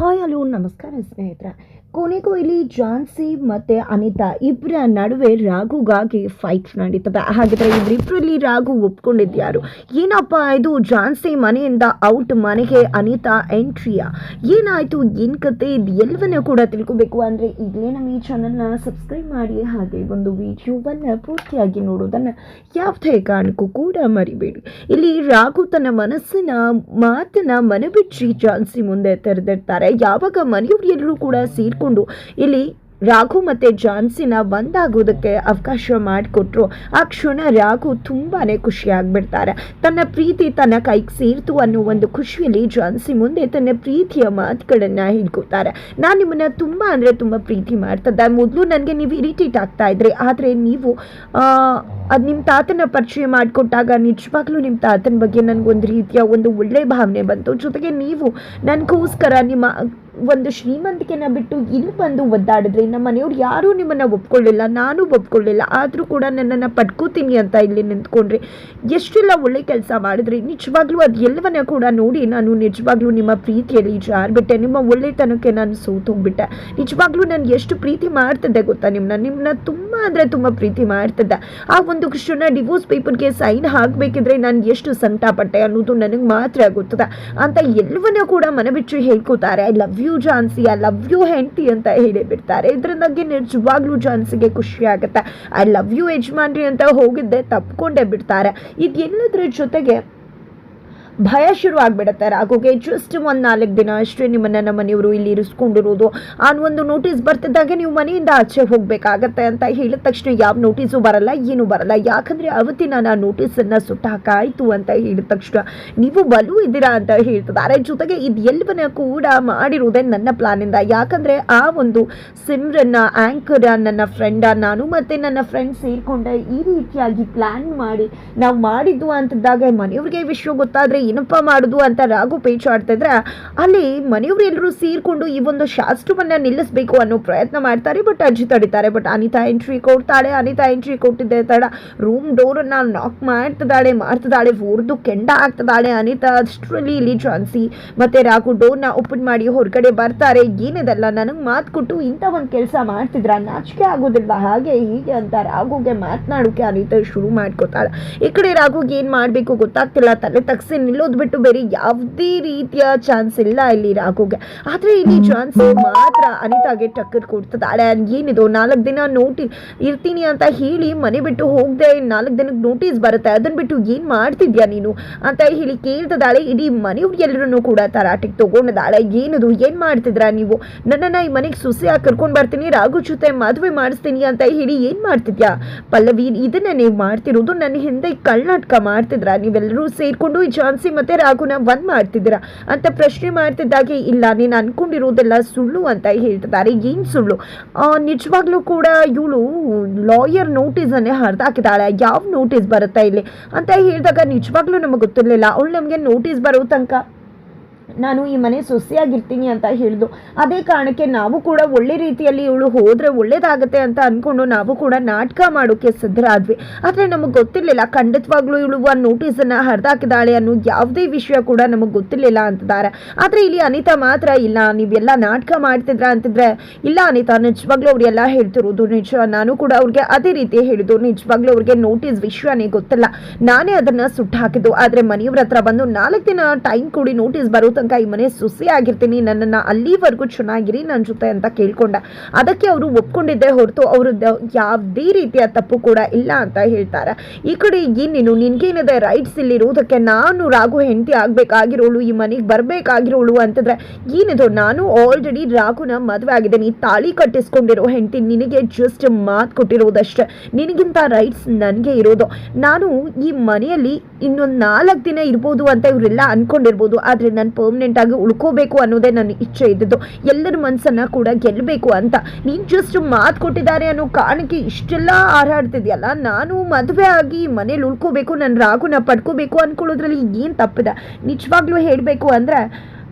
Hi hello ನಮಸ್ಕಾರ ಸ್ನೇಹಿತರೆ. ಕೊನೆಗೂ ಇಲ್ಲಿ ಜಾನ್ಸಿ ಮತ್ತು ಅನಿತಾ ಇಬ್ಬರ ನಡುವೆ ರಾಘುಗಾಗಿ ಫೈಟ್ ನಡೀತದೆ. ಹಾಗಿದ್ರೆ ಇವರಿಬ್ಬರಲ್ಲಿ ರಾಘು ಒಪ್ಕೊಂಡಿದ್ಯಾರು? ಏನಪ್ಪ ಇದು ಜಾನ್ಸಿ ಮನೆಯಿಂದ ಔಟ್, ಮನೆಗೆ ಅನಿತಾ ಎಂಟ್ರಿಯಾ? ಏನಾಯಿತು, ಏನು ಕತೆ, ಇದು ಎಲ್ಲವನ್ನೂ ಕೂಡ ತಿಳ್ಕೊಬೇಕು ಅಂದರೆ ಈಗಲೇ ನಮ್ಮ ಈ ಚಾನಲ್ನ ಸಬ್ಸ್ಕ್ರೈಬ್ ಮಾಡಿ, ಹಾಗೆ ಒಂದು ವಿಡಿಯೋವನ್ನು ಪೂರ್ತಿಯಾಗಿ ನೋಡೋದನ್ನು ಯಾವುದೇ ಕಾರಣಕ್ಕೂ ಕೂಡ ಮರಿಬೇಡಿ. ಇಲ್ಲಿ ರಾಘು ತನ್ನ ಮನಸ್ಸಿನ ಮಾತನ್ನ ಮನಬಿಚ್ಚಿ ಜಾನ್ಸಿ ಮುಂದೆ ತೆರೆದಿರ್ತಾರೆ. ಯಾವಾಗ ಮನೆಯವರು ಎಲ್ಲರೂ ಕೂಡ ಸೇರ್ಕೊಂಡು ಇಲ್ಲಿ ರಾಘು ಮತ್ತು ಜಾನ್ಸಿನ ಒಂದಾಗೋದಕ್ಕೆ ಅವಕಾಶ ಮಾಡಿಕೊಟ್ರು, ಆ ಕ್ಷಣ ರಾಘು ತುಂಬಾ ಖುಷಿ ಆಗಿಬಿಡ್ತಾರೆ. ತನ್ನ ಪ್ರೀತಿ ತನ್ನ ಕೈಗೆ ಸೇರ್ತು ಅನ್ನೋ ಒಂದು ಖುಷಿಯಲ್ಲಿ ಜಾನ್ಸಿ ಮುಂದೆ ತನ್ನ ಪ್ರೀತಿಯ ಮಾತುಗಳನ್ನು ಹೇಳ್ಕೊತಾರೆ. ನಾನು ನಿಮ್ಮನ್ನು ತುಂಬ ಅಂದರೆ ತುಂಬ ಪ್ರೀತಿ ಮಾಡ್ತದೆ. ಮೊದಲು ನನಗೆ ನೀವು ಇರಿಟೇಟ್ ಆಗ್ತಾ ಇದ್ರಿ, ಆದರೆ ನೀವು ಅದು ನಿಮ್ಮ ತಾತನ ಪರಿಚಯ ಮಾಡಿಕೊಟ್ಟಾಗ ನಿಜವಾಗ್ಲೂ ನಿಮ್ಮ ತಾತನ ಬಗ್ಗೆ ನನಗೊಂದು ರೀತಿಯ ಒಂದು ಒಳ್ಳೆಯ ಭಾವನೆ ಬಂತು. ಜೊತೆಗೆ ನೀವು ನನಗೋಸ್ಕರ ನಿಮ್ಮ ಒಂದು ಶ್ರೀಮಂತಿಕೆನ ಬಿಟ್ಟು ಇಲ್ಲಿ ಬಂದು ಒದ್ದಾಡಿದ್ರಿ. ನಮ್ಮ ಮನೆಯವ್ರು ಯಾರೂ ನಿಮ್ಮನ್ನು ಒಪ್ಕೊಳ್ಳಿಲ್ಲ, ನಾನು ಒಪ್ಕೊಳ್ಳಿಲ್ಲ, ಆದರೂ ಕೂಡ ನನ್ನನ್ನು ಪಡ್ಕೋತೀನಿ ಅಂತ ಇಲ್ಲಿ ನಿಂತ್ಕೊಂಡ್ರಿ. ಎಷ್ಟೆಲ್ಲ ಒಳ್ಳೆ ಕೆಲಸ ಮಾಡಿದ್ರಿ. ನಿಜವಾಗ್ಲೂ ಅದು ಎಲ್ಲವನ್ನ ಕೂಡ ನೋಡಿ ನಾನು ನಿಜವಾಗ್ಲೂ ನಿಮ್ಮ ಪ್ರೀತಿಯಲ್ಲಿ ಜಾರ್ಬಿಟ್ಟೆ. ನಿಮ್ಮ ಒಳ್ಳೆತನಕ್ಕೆ ನಾನು ಸೋತೋಗ್ಬಿಟ್ಟೆ. ನಿಜವಾಗ್ಲೂ ನಾನು ಎಷ್ಟು ಪ್ರೀತಿ ಮಾಡ್ತಿದ್ದೆ ಗೊತ್ತಾ ನಿಮ್ಮನ್ನ ತುಂಬ ಅಂದರೆ ತುಂಬ ಪ್ರೀತಿ ಮಾಡ್ತಿದ್ದೆ. ಆ ಒಂದು ಕ್ಷಣ ಡಿವೋರ್ಸ್ ಪೇಪರ್ಗೆ ಸೈನ್ ಹಾಕಬೇಕಿದ್ರೆ ನಾನು ಎಷ್ಟು ಸಂಕಟಪಟ್ಟೆ ಅನ್ನೋದು ನನಗೆ ಮಾತ್ರ ಗೊತ್ತದೆ ಅಂತ ಎಲ್ಲವನ್ನೂ ಕೂಡ ಮನಬಿಚ್ಚು ಹೇಳ್ಕೊತಾರೆ. I love you Jhansi, I love you ಹೆಂಡತಿ ಅಂತ ಹೇಳಿಬಿಡ್ತಾರೆ. ಇದರಿಂದಾಗಿ ನಿಜವಾಗ್ಲೂ ಜಾನ್ಸಿಗೆ ಖುಷಿ ಆಗುತ್ತೆ. ಐ ಲವ್ ಯು ಯಜಮಾನ್ರಿ ಅಂತ ಹೋಗಿದ್ದೆ ತಪ್ಕೊಂಡೇ ಬಿಡ್ತಾರೆ. ಇದೆಲ್ಲದರ ಜೊತೆಗೆ ಭಯ ಶುರು ಆಗಿಬಿಡುತ್ತೆ ರಾಘುಗೆ. ಜಸ್ಟ್ ಒಂದು 4 ದಿನ ಅಷ್ಟೇ ನಿಮ್ಮನ್ನು ನಮ್ಮ ಮನೆಯವರು ಇಲ್ಲಿ ಇರಿಸ್ಕೊಂಡಿರೋದು. ಆ ಒಂದು ನೋಟಿಸ್ ಬರ್ತಿದ್ದಾಗೆ ನೀವು ಮನೆಯಿಂದ ಆಚೆ ಹೋಗಬೇಕಾಗತ್ತೆ ಅಂತ ಹೇಳಿದ ತಕ್ಷಣ ಯಾವ ನೋಟಿಸು ಬರಲ್ಲ, ಏನೂ ಬರಲ್ಲ. ಯಾಕಂದರೆ ಅವತ್ತಿನ ನಾನು ನೋಟಿಸನ್ನು ಸುಟ್ಟಾಕಾಯಿತು ಅಂತ ಹೇಳಿದ ತಕ್ಷಣ ನೀವು ಬಲು ಇದ್ದೀರಾ ಅಂತ ಹೇಳ್ತಿದ್ದಾರೆ. ಜೊತೆಗೆ ಇದು ಎಲ್ಲವನ್ನ ಕೂಡ ಮಾಡಿರೋದೇ ನನ್ನ ಪ್ಲಾನಿಂದ. ಯಾಕಂದರೆ ಆ ಒಂದು ಸಿಮ್ರನ್ನ ಆ್ಯಂಕರ್ ನನ್ನ ಫ್ರೆಂಡ ನಾನು ಮತ್ತು ನನ್ನ ಫ್ರೆಂಡ್ ಸೇರಿಕೊಂಡೆ ಈ ರೀತಿಯಾಗಿ ಪ್ಲ್ಯಾನ್ ಮಾಡಿ ನಾವು ಮಾಡಿದ್ದು ಅಂತಿದ್ದಾಗ ಮನೆಯವ್ರಿಗೆ ವಿಷಯ ಗೊತ್ತಾದರೆ ಏನಪ್ಪ ಮಾಡೋದು ಅಂತ ರಾಘು ಪೇಚಾಡ್ತಿದ್ರೆ ಅಲ್ಲಿ ಮನೆಯವರು ಎಲ್ಲರೂ ಸೇರ್ಕೊಂಡು ಈ ಒಂದು ಶಾಸ್ತ್ರವನ್ನ ನಿಲ್ಲಿಸಬೇಕು ಅನ್ನೋ ಪ್ರಯತ್ನ ಮಾಡ್ತಾರೆ. ಬಟ್ ಅಜ್ಜಿ ತಡಿತಾರೆ. ಬಟ್ ಅನಿತಾ ಎಂಟ್ರಿ ಕೊಡ್ತಾಳೆ. ಅನಿತಾ ಎಂಟ್ರಿ ಕೊಟ್ಟಿದ್ದೆ ತಡ ರೂಮ್ ಡೋರನ್ನ ನಾಕ್ ಮಾಡ್ತಿದ್ದಾಳೆ, ಹೊರದು ಕೆಂಡ ಆಗ್ತಿದ್ದಾಳೆ ಅನಿತಾ. ಅಷ್ಟರಲ್ಲಿ ಇಲ್ಲಿ ಜಾನ್ಸಿ ಮತ್ತೆ ರಾಘು ಡೋರ್ನ ಓಪನ್ ಮಾಡಿ ಹೊರಗಡೆ ಬರ್ತಾರೆ. ಏನಿದೆಲ್ಲ ನನಗೆ ಮಾತು ಕೊಟ್ಟು ಇಂಥ ಒಂದು ಕೆಲಸ ಮಾಡ್ತಿದ್ರ, ನಾಚಿಕೆ ಆಗೋದಿಲ್ಲ ಹಾಗೆ ಹೀಗೆ ಅಂತ ರಾಘುಗೆ ಮಾತನಾಡೋಕೆ ಅನಿತಾ ಶುರು ಮಾಡ್ಕೋತಾಳೆ. ಈ ಕಡೆ ರಾಘುಗೆ ಏನು ಮಾಡಬೇಕು ಗೊತ್ತಾಗ್ತಿಲ್ಲ. ತಲೆ ತಗ್ಸಿ ನಿಲ್ಲೋದು ಬಿಟ್ಟು ಬೇರೆ ಯಾವುದೇ ರೀತಿಯ ಚಾನ್ಸ್ ಇಲ್ಲ ಇಲ್ಲಿ ರಾಘುಗೆ. ಆದರೆ ಇಲ್ಲಿ ಜಾನ್ಸಿ ಮಾತ್ರ ಅನಿತಾಗೆ ಟಕ್ಕರ್ ಕೊಡ್ತಿದ್ದಾಳೆ. ಏನಿದು 4 ದಿನ ಇರ್ತೀನಿ ಅಂತ ಹೇಳಿ ಮನೆ ಬಿಟ್ಟು ಹೋಗದೆ 4 ದಿನಕ್ಕೆ ನೋಟಿಸ್ ಬರುತ್ತೆ, ಅದನ್ನ ಬಿಟ್ಟು ಏನು ಮಾಡ್ತಿದ್ಯಾ ನೀನು ಅಂತ ಹೇಳಿ ಕೇಳ್ತಿದ್ದಾಳೆ. ಇಡೀ ಮನೆಯವ್ರು ಎಲ್ಲರೂ ಕೂಡ ತರಾಟೆಗೆ ತಗೊಂಡಿದ್ದಾಳೆ. ಏನಿದು, ಏನು ಮಾಡ್ತಿದ್ರಾ ನೀವು? ನನ್ನನ್ನು ಈ ಮನೆಗೆ ಸೊಸೆಯಾಗಿ ಕರ್ಕೊಂಡು ಬರ್ತೀನಿ, ರಾಘು ಜೊತೆ ಮದುವೆ ಮಾಡಿಸ್ತೀನಿ ಅಂತ ಹೇಳಿ ಏನು ಮಾಡ್ತಿದ್ಯಾ ಪಲ್ಲವಿ? ಇದನ್ನ ನೀವು ಮಾಡ್ತಿರೋದು ನನ್ನ ಹಿಂದೆ ಕಳ್ಳನಾಟಕ ಮಾಡ್ತಿದ್ರಾ ನೀವೆಲ್ಲರೂ ಸೇರ್ಕೊಂಡು ಈ ಜಾನ್ಸಿ ಮತ್ತೆ ರಾಘುನ ಒಂದ್ ಮಾಡ್ತಿದ್ದೀರಾ ಅಂತ ಪ್ರಶ್ನೆ ಮಾಡ್ತಿದ್ದಾಗೆ ಇಲ್ಲ ನೀನು ಅನ್ಕೊಂಡಿರೋದೆಲ್ಲ ಸುಳ್ಳು ಅಂತ ಹೇಳ್ತಿದ್ದಾರೆ. ಏನ್ ಸುಳ್ಳು? ನಿಜವಾಗ್ಲೂ ಕೂಡ ಇವಳು ಲಾಯರ್ ನೋಟಿಸ್ ಅನ್ನೇ ಹರಿದಾಕಿದ್ದಾಳೆ. ಯಾವ ನೋಟಿಸ್ ಬರುತ್ತೆ ಇಲ್ಲಿ ಅಂತ ಹೇಳಿದಾಗ ನಿಜವಾಗ್ಲೂ ನಮಗೆ ಗೊತ್ತಿರಲಿಲ್ಲ. ಅವಳು ನಮಗೆ ನೋಟಿಸ್ ಬರೋ ತನಕ ನಾನು ಈ ಮನೆ ಸೊಸೆಯಾಗಿರ್ತೀನಿ ಅಂತ ಹೇಳಿದು. ಅದೇ ಕಾರಣಕ್ಕೆ ನಾವು ಕೂಡ ಒಳ್ಳೆ ರೀತಿಯಲ್ಲಿ ಇವಳು ಹೋದರೆ ಒಳ್ಳೇದಾಗತ್ತೆ ಅಂತ ಅಂದ್ಕೊಂಡು ನಾವು ಕೂಡ ನಾಟಕ ಮಾಡೋಕ್ಕೆ ಸಿದ್ಧರಾದ್ವಿ. ಆದರೆ ನಮಗೆ ಗೊತ್ತಿರಲಿಲ್ಲ ಖಂಡಿತವಾಗ್ಲೂ ಇವಳು ಒಂದು ನೋಟಿಸನ್ನು ಹರಿದಾಕಿದ್ದಾಳೆ ಅನ್ನೋ ಯಾವುದೇ ವಿಷಯ ಕೂಡ ನಮಗೆ ಗೊತ್ತಿರಲಿಲ್ಲ ಅಂತಿದ್ದಾರೆ. ಆದರೆ ಇಲ್ಲಿ ಅನಿತಾ ಮಾತ್ರ ಇಲ್ಲ ನೀವೆಲ್ಲ ನಾಟಕ ಮಾಡ್ತಿದ್ರ ಅಂತಿದ್ರೆ ಇಲ್ಲ ಅನಿತಾ ನಿಜವಾಗ್ಲೂ ಅವರೆಲ್ಲ ಹೇಳ್ತಿರೋದು ನಿಜ. ನಾನು ಕೂಡ ಅವ್ರಿಗೆ ಅದೇ ರೀತಿ ಹೇಳಿದ್ದು. ನಿಜವಾಗ್ಲೂ ಅವ್ರಿಗೆ ನೋಟಿಸ್ ವಿಷಯನೇ ಗೊತ್ತಿಲ್ಲ, ನಾನೇ ಅದನ್ನು ಸುಟ್ಟು ಹಾಕಿದ್ದು. ಆದರೆ ಮನೆಯವ್ರ ಹತ್ರ ಬಂದು 4 ದಿನ ಟೈಮ್ ಕೊಡಿ, ನೋಟಿಸ್ ಬರೋ ತನಕ ಈ ಮನೆ ಸೊಸೆ ಆಗಿರ್ತೀನಿ, ನನ್ನನ್ನು ಅಲ್ಲಿವರೆಗೂ ಚೆನ್ನಾಗಿರಿ ನನ್ನ ಜೊತೆ ಅಂತ ಕೇಳ್ಕೊಂಡ. ಅದಕ್ಕೆ ಅವರು ಒಪ್ಕೊಂಡಿದ್ದೆ ಹೊರತು ಅವ್ರದ್ದು ಯಾವುದೇ ರೀತಿಯ ತಪ್ಪು ಕೂಡ ಇಲ್ಲ ಅಂತ ಹೇಳ್ತಾರೆ. ಈ ಕಡೆ ಏನೇನು ನಿನ್ಗೇನಿದೆ ರೈಟ್ಸ್ ಇಲ್ಲಿರೋದಕ್ಕೆ? ನಾನು ರಾಘು ಹೆಂಡತಿ ಆಗ್ಬೇಕಾಗಿರೋಳು, ಈ ಮನೆಗೆ ಬರಬೇಕಾಗಿರೋಳು ಅಂತಂದ್ರೆ ಏನಿದು? ನಾನು ಆಲ್ರೆಡಿ ರಾಘುನ ಮದುವೆ ಆಗಿದ್ದೀನಿ, ತಾಳಿ ಕಟ್ಟಿಸ್ಕೊಂಡಿರೋ ಹೆಂಡತಿ. ನಿನಗೆ ಜಸ್ಟ್ ಮಾತು ಕೊಟ್ಟಿರೋದಷ್ಟೇ, ನಿನಗಿಂತ ರೈಟ್ಸ್ ನನಗೆ ಇರೋದು. ನಾನು ಈ ಮನೆಯಲ್ಲಿ ಇನ್ನೊಂದು 4 ದಿನ ಇರ್ಬೋದು ಅಂತ ಇವರೆಲ್ಲ ಅನ್ಕೊಂಡಿರ್ಬೋದು, ಆದರೆ ನಾನು ಪರ್ಮನೆಂಟ್ ಆಗಿ ಉಳ್ಕೋಬೇಕು ಅನ್ನೋದೇ ನನ್ನ ಇಚ್ಛೆ ಇದ್ದದ್ದು. ಎಲ್ಲರ ಮನಸ್ಸನ್ನ ಕೂಡ ಗೆಲ್ಲಬೇಕು ಅಂತ. ನೀನು ಜಸ್ಟ್ ಮಾತು ಕೊಟ್ಟಿದ್ದಾರೆ ಅನ್ನೋ ಕಾರಣಕ್ಕೆ ಇಷ್ಟೆಲ್ಲ ಹಾರಾಡ್ತಿದ್ಯಲ್ಲ. ನಾನು ಮದುವೆ ಆಗಿ ಮನೇಲಿ ಉಳ್ಕೋಬೇಕು, ನನ್ನ ರಾಘುನ ಪಡ್ಕೋಬೇಕು ಅನ್ಕೊಳ್ಳೋದ್ರಲ್ಲಿ ಏನು ತಪ್ಪಿದೆ? ನಿಜವಾಗ್ಲೂ ಹೇಳಬೇಕು ಅಂದರೆ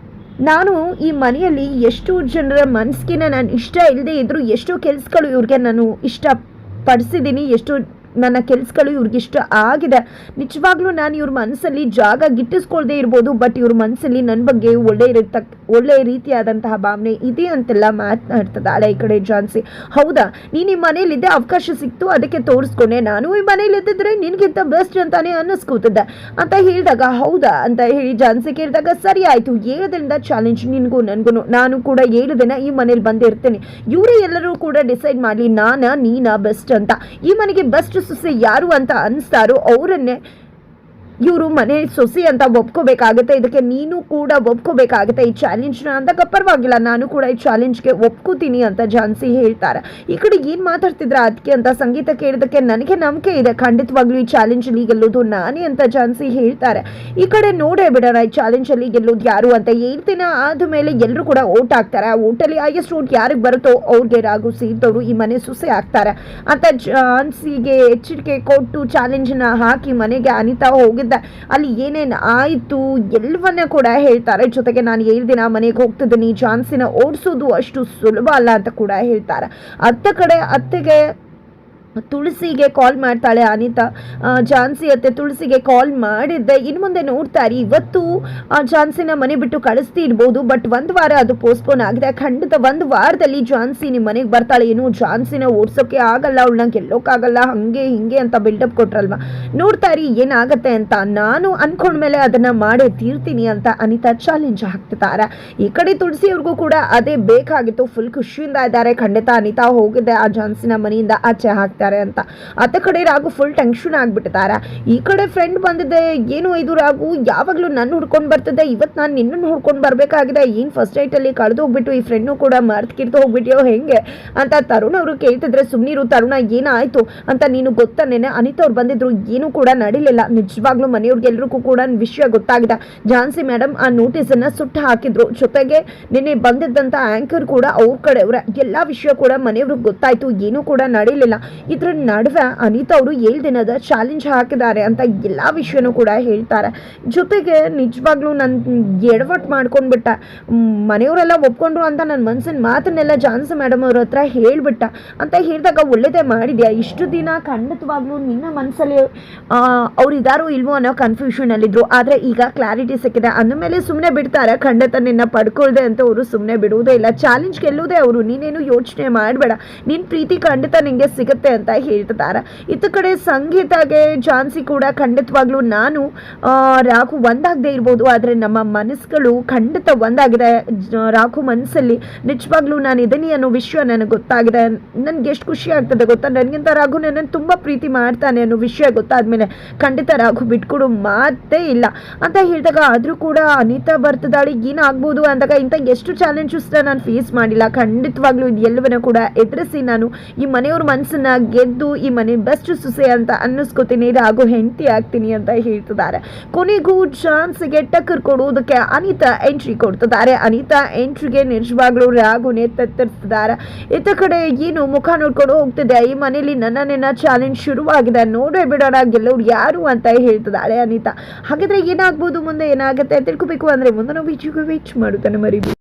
ನಾನು ಈ ಮನೆಯಲ್ಲಿ ಎಷ್ಟೋ ಜನರ ಮನಸ್ಸಿಗೆ ನಾನು ಇಷ್ಟ ಇಲ್ಲದೆ ಇದ್ದರೂ ಎಷ್ಟೋ ಕೆಲಸಗಳು ಇವ್ರಿಗೆ ನಾನು ಇಷ್ಟಪಡಿಸಿದ್ದೀನಿ, ಎಷ್ಟೋ ನನ್ನ ಕೆಲಸಗಳು ಇವ್ರಿಗಿಷ್ಟ ಆಗಿದೆ. ನಿಜವಾಗ್ಲೂ ನಾನು ಇವ್ರ ಮನಸ್ಸಲ್ಲಿ ಜಾಗ ಗಿಟ್ಟಿಸ್ಕೊಳ್ದೇ ಇರ್ಬೋದು, ಬಟ್ ಇವ್ರ ಮನಸ್ಸಲ್ಲಿ ನನ್ನ ಬಗ್ಗೆ ಒಳ್ಳೆ ರೀತಿಯಾದಂತಹ ಭಾವನೆ ಇದೆ ಅಂತೆಲ್ಲ ಮಾತನಾಡ್ತಿದ್ದಾಳೆ ಈ ಕಡೆ ಝಾನ್ಸಿ. ಹೌದಾ, ನೀನು ಈ ಮನೇಲಿದ್ದೆ, ಅವಕಾಶ ಸಿಕ್ತು, ಅದಕ್ಕೆ ತೋರಿಸ್ಕೊಂಡೆ. ನಾನು ಈ ಮನೇಲಿ ಇದ್ದಿದ್ರೆ ನಿನ್ಗಿಂತ ಬೆಸ್ಟ್ ಅಂತಾನೆ ಅನ್ನಿಸ್ಕೋತಿದ್ದೆ ಅಂತ ಹೇಳಿದಾಗ, ಹೌದಾ ಅಂತ ಹೇಳಿ ಝಾನ್ಸಿ ಕೇಳಿದಾಗ, ಸರಿ ಆಯ್ತು, 7 ದಿನದ ಚಾಲೆಂಜ್ ನಿನ್ಗೂ ನನ್ಗೂ, ನಾನು ಕೂಡ 7 ದಿನ ಈ ಮನೇಲಿ ಬಂದಿರ್ತೇನೆ. ಇವರೇ ಎಲ್ಲರೂ ಕೂಡ ಡಿಸೈಡ್ ಮಾಡಲಿ ನೀನಾ ಬೆಸ್ಟ್ ಅಂತ. ಈ ಮನೆಗೆ ಬೆಸ್ಟ್ ಸೊಸೆ ಯಾರು ಅಂತ ಅನಿಸ್ತಾರೋ ಅವರನ್ನೇ ಇವರು ಮನೆ ಸೊಸೆ ಅಂತ ಒಪ್ಕೋಬೇಕಾಗುತ್ತೆ. ಇದಕ್ಕೆ ನೀನು ಕೂಡ ಒಪ್ಕೋಬೇಕಾಗುತ್ತೆ ಈ ಚಾಲೆಂಜ್ನ ಅಂದಾಗ, ಪರವಾಗಿಲ್ಲ ನಾನು ಕೂಡ ಈ ಚಾಲೆಂಜ್ಗೆ ಒಪ್ಕೋತೀನಿ ಅಂತ ಝಾನ್ಸಿ ಹೇಳ್ತಾರೆ. ಈ ಕಡೆ ಏನು ಮಾತಾಡ್ತಿದ್ರ ಅದಕ್ಕೆ ಅಂತ ಸಂಗೀತ ಕೇಳಿದಕ್ಕೆ, ನನಗೆ ನಂಬಿಕೆ ಇದೆ ಖಂಡಿತವಾಗ್ಲೂ ಈ ಚಾಲೆಂಜಲ್ಲಿ ಗೆಲ್ಲೋದು ನಾನೇ ಅಂತ ಝಾನ್ಸಿ ಹೇಳ್ತಾರೆ. ಈ ಕಡೆ ನೋಡೇ ಬಿಡೋಣ ಈ ಚಾಲೆಂಜಲ್ಲಿ ಗೆಲ್ಲೋದು ಯಾರು ಅಂತ. 7 ದಿನ ಆದಮೇಲೆ ಎಲ್ಲರೂ ಕೂಡ ಓಟ್ ಹಾಕ್ತಾರೆ. ಆ ಓಟಲ್ಲಿ ಹೈಯೆಸ್ಟ್ ಓಟ್ ಯಾರಿಗೆ ಬರುತ್ತೋ ಅವ್ರಿಗೆ ರಾಘು ಸೇರಿದವರು ಈ ಮನೆ ಸೊಸೆ ಆಗ್ತಾರೆ ಅಂತ ಝಾನ್ಸಿಗೆ ಎಚ್ಚರಿಕೆ ಕೊಟ್ಟು ಚಾಲೆಂಜ್ನ ಹಾಕಿ ಮನೆಗೆ ಅನಿತಾ ಹೋಗಿದ್ದ. ಅಲ್ಲಿ ಏನೇನು ಆಯಿತು ಎಲ್ಲವನ್ನ ಕೂಡ ಹೇಳ್ತಾರೆ. ಜೊತೆಗೆ ನಾನು 7 ದಿನ ಮನೆಗೆ ಹೋಗ್ತಿದ್ದೀನಿ, ಝಾನ್ಸಿನ ಓಡಿಸೋದು ಅಷ್ಟು ಸುಲಭ ಅಲ್ಲ ಅಂತ ಕೂಡ ಹೇಳ್ತಾರೆ. ಅತ್ತೆಗೆ ತುಳಸಿಗೆ ಕಾಲ್ ಮಾಡ್ತಾಳೆ ಅನಿತಾ. ಝಾನ್ಸಿ ಅತ್ತೆ ತುಳಸಿಗೆ ಕಾಲ್ ಮಾಡಿದ್ದೆ, ಇನ್ನು ಮುಂದೆ ನೋಡ್ತಾರೆ ಇವತ್ತು ಝಾನ್ಸಿನ ಮನೆ ಬಿಟ್ಟು ಕಳಿಸ್ತಿ ಇರ್ಬೋದು, ಬಟ್ 1 ವಾರ ಅದು ಪೋಸ್ಟ್ಪೋನ್ ಆಗಿದೆ. ಖಂಡಿತ 1 ವಾರದಲ್ಲಿ ಝಾನ್ಸಿ ನಿಮ್ಮ ಮನೆಗೆ ಬರ್ತಾಳೆ. ಏನು ಝಾನ್ಸಿನ ಓಡಿಸೋಕೆ ಆಗಲ್ಲ, ಅವಳನ್ನ ಗೆಲ್ಲೋಕ್ಕಾಗಲ್ಲ, ಹಂಗೆ ಹಿಂಗೆ ಅಂತ ಬಿಲ್ಡಪ್ ಕೊಟ್ರಲ್ವಾ, ನೋಡ್ತಾರಿ ಏನಾಗತ್ತೆ ಅಂತ. ನಾನು ಅನ್ಕೊಂಡ್ಮೇಲೆ ಅದನ್ನ ಮಾಡೇ ತೀರ್ತೀನಿ ಅಂತ ಅನಿತಾ ಚಾಲೆಂಜ್ ಹಾಕ್ತಿದ್ದಾರೆ. ಈ ಕಡೆ ತುಳಸಿ ಅವ್ರಿಗೂ ಕೂಡ ಅದೇ ಬೇಕಾಗಿತ್ತು, ಫುಲ್ ಖುಷಿಯಿಂದ ಇದ್ದಾರೆ. ಖಂಡಿತ ಅನಿತಾ ಹೋಗಿದೆ ಆ ಝಾನ್ಸಿನ ಮನೆಯಿಂದ ಆಚೆ ಹಾಕ್ತಾರೆ ಅಂತ. ಅತ್ತ ಕಡೆ ರಾಘು ಫುಲ್ ಟೆನ್ಷನ್ ಆಗ್ಬಿಟ್ಟಿದ್ದಾರೆ. ಈ ಕಡೆ ಫ್ರೆಂಡ್ ಬಂದಿದ್ದೆ, ಏನು ಇದು ರಾಘು ಯಾವಾಗಲೂ ನನ್ನ ಹುಡ್ಕೊಂಡು ಬರ್ತಿದ್ದೆ, ಇವತ್ತು ನಾನು ನಿನ್ನನ್ನು ಹುಡ್ಕೊಂಡು ಬರಬೇಕಾಗಿದೆ, ಏನು ಫಸ್ಟ್ ನೈಟಲ್ಲಿ ಕಳೆದು ಹೋಗ್ಬಿಟ್ಟು ಈ ಫ್ರೆಂಡ್ನು ಕೂಡ ಮರ್ತ್ಕಿರ್ತು ಹೋಗ್ಬಿಟ್ಟಿಯೋ ಹೆಂಗೆ ಅಂತ ತರುಣ್ ಅವರು ಕೇಳ್ತಿದ್ರೆ, ಸುಮ್ಮನಿರು ತರುಣ ಏನಾಯಿತು ಅಂತ ನೀನು ಗೊತ್ತಾನೇನೆ, ಅನಿತಾ ಅವ್ರು ಬಂದಿದ್ರು, ಏನೂ ಕೂಡ ನಡೀಲಿಲ್ಲ. ನಿಜವಾಗ್ಲೂ ಮನೆಯವ್ರಿಗೆಲ್ರಿಗೂ ಕೂಡ ವಿಷಯ ಗೊತ್ತಾಗಿದೆ. ಝಾನ್ಸಿ ಮೇಡಮ್ ಆ ನೋಟಿಸನ್ನು ಸುಟ್ಟು ಹಾಕಿದ್ರು. ಜೊತೆಗೆ ನಿನ್ನೆ ಬಂದಿದ್ದಂಥ ಆ್ಯಂಕರ್ ಕೂಡ ಅವ್ರ ಕಡೆಯವರ ಎಲ್ಲ ವಿಷಯ ಕೂಡ ಮನೆಯವ್ರಿಗೆ ಗೊತ್ತಾಯಿತು, ಏನೂ ಕೂಡ ನಡೀಲಿಲ್ಲ. ಇದ್ರ ನಡುವೆ ಅನಿತಾ ಅವರು 7 ದಿನದ ಚಾಲೆಂಜ್ ಹಾಕಿದ್ದಾರೆ ಅಂತ ಎಲ್ಲ ವಿಷಯನೂ ಕೂಡ ಹೇಳ್ತಾರೆ. ಜೊತೆಗೆ ನಿಜವಾಗ್ಲೂ ನನ್ನ ಎಡವಟ್ಟು ಮಾಡ್ಕೊಂಡ್ಬಿಟ್ಟ, ಮನೆಯವರೆಲ್ಲ ಒಪ್ಕೊಂಡ್ರು ಅಂತ ನನ್ನ ಮನಸ್ಸಿನ ಮಾತನ್ನೆಲ್ಲ ಝಾನ್ಸಿ ಮೇಡಮ್ ಅವ್ರ ಹತ್ರ ಹೇಳ್ಬಿಟ್ಟ ಅಂತ ಹೇಳಿದಾಗ, ಒಳ್ಳೇದೇ ಮಾಡಿದ್ಯಾ. ಇಷ್ಟು ದಿನ ಖಂಡಿತವಾಗ್ಲೂ ನಿನ್ನ ಮನಸ್ಸಲ್ಲಿ ಅವ್ರು ಇದಾರೋ ಇಲ್ವೋ ಅನ್ನೋ ಕನ್ಫ್ಯೂಷನಲ್ಲಿದ್ದರು, ಆದರೆ ಈಗ ಕ್ಲಾರಿಟಿ ಸಿಕ್ಕಿದೆ ಅಂದಮೇಲೆ ಸುಮ್ಮನೆ ಬಿಡ್ತಾರೆ. ಖಂಡಿತ ನಿನ್ನ ಪಡ್ಕೊಳ್ದೆ ಅಂತ ಅವರು ಸುಮ್ಮನೆ ಬಿಡುವುದೇ ಇಲ್ಲ. ಚಾಲೆಂಜ್ ಗೆಲ್ಲುವುದೇ ಅವರು, ನೀನೇನು ಯೋಚನೆ ಮಾಡಬೇಡ, ನಿನ್ನ ಪ್ರೀತಿ ಖಂಡಿತ ನಿಂಗೆ ಸಿಗುತ್ತೆ ಅಂತ ಹೇಳ್ತಿದ್ದಾರೆ. ಇತ್ತ ಕಡೆ ಸಂಗೀತಗೆ ಝಾನ್ಸಿ ಕೂಡ ಖಂಡಿತವಾಗ್ಲೂ ನಾನು ರಾಘು ಒಂದಾಗದೆ ಇರ್ಬೋದು, ಆದರೆ ನಮ್ಮ ಮನಸ್ಸುಗಳು ಖಂಡಿತ ಒಂದಾಗಿದೆ. ರಾಘು ಮನಸ್ಸಲ್ಲಿ ನಿಜವಾಗ್ಲೂ ನಾನು ಇದೀನಿ ಅನ್ನೋ ವಿಷಯ ನನಗೆ ಗೊತ್ತಾಗಿದೆ. ನನಗೆ ಎಷ್ಟು ಖುಷಿ ಆಗ್ತದೆ ಗೊತ್ತಾ, ನನಗಿಂತ ರಾಘು ನನ್ನನ್ನು ತುಂಬ ಪ್ರೀತಿ ಮಾಡ್ತಾನೆ ಅನ್ನೋ ವಿಷಯ ಗೊತ್ತಾದ್ಮೇಲೆ ಖಂಡಿತ ರಾಘು ಬಿಟ್ಕೊಡು ಮಾತೇ ಇಲ್ಲ ಅಂತ ಹೇಳಿದಾಗ, ಆದರೂ ಕೂಡ ಅನಿತಾ ಬರ್ತಿದ್ದಾಳೆ ಏನಾಗ್ಬೋದು ಅಂದಾಗ, ಇಂಥ ಎಷ್ಟು ಚಾಲೆಂಜಸ್ ನಾನು ಫೇಸ್ ಮಾಡಿಲ್ಲ, ಖಂಡಿತವಾಗ್ಲೂ ಇದು ಎಲ್ಲವನ್ನ ಕೂಡ ಎದುರಿಸಿ ನಾನು ಈ ಮನೆಯವ್ರ ಮನಸ್ಸನ್ನ ಗೆದ್ದು ಈ ಮನೆ ಬೆಸ್ಟ್ ಸೊಸೆ ಅಂತ ಅನ್ನಿಸ್ಕೋತೀನಿ, ರಾಘು ಹೆಂಡತಿ ಆಗ್ತೀನಿ ಅಂತ ಹೇಳ್ತಿದ್ದಾರೆ. ಕೊನೆಗೂ ಝಾನ್ಸಿಗೆ ಟಕ್ಕರ್ ಕೊಡುವುದಕ್ಕೆ ಅನಿತಾ ಎಂಟ್ರಿ ಕೊಡ್ತಿದ್ದಾರೆ. ಅನಿತಾ ಎಂಟ್ರಿಗೆ ನಿಜವಾಗ್ಲೂ ರಾಘುನೇ ತತ್ತರಿಸ್ತಿದ್ದಾರೆ. ಇತ್ತ ಕಡೆ ಏನು ಮುಖ ನೋಡ್ಕೊಂಡು ಹೋಗ್ತಿದೆ, ಈ ಮನೇಲಿ ನನ್ನ ಚಾಲೆಂಜ್ ಶುರುವಾಗಿದೆ, ನೋಡೇ ಬಿಡೋಣ ಗೆಲ್ಲೋರು ಯಾರು ಅಂತ ಹೇಳ್ತಿದ್ದಾಳೆ ಅನಿತಾ. ಹಾಗಾದ್ರೆ ಏನಾಗ್ಬೋದು, ಮುಂದೆ ಏನಾಗುತ್ತೆ ತಿಳ್ಕೊಬೇಕು ಅಂದ್ರೆ ಮುಂದೆ ನಾವು ವಿಡಿಯೋಗೆ ವೇಟ್ ಮಾಡುತ್ತಾನೆ ಮರಿಬೇಡಿ.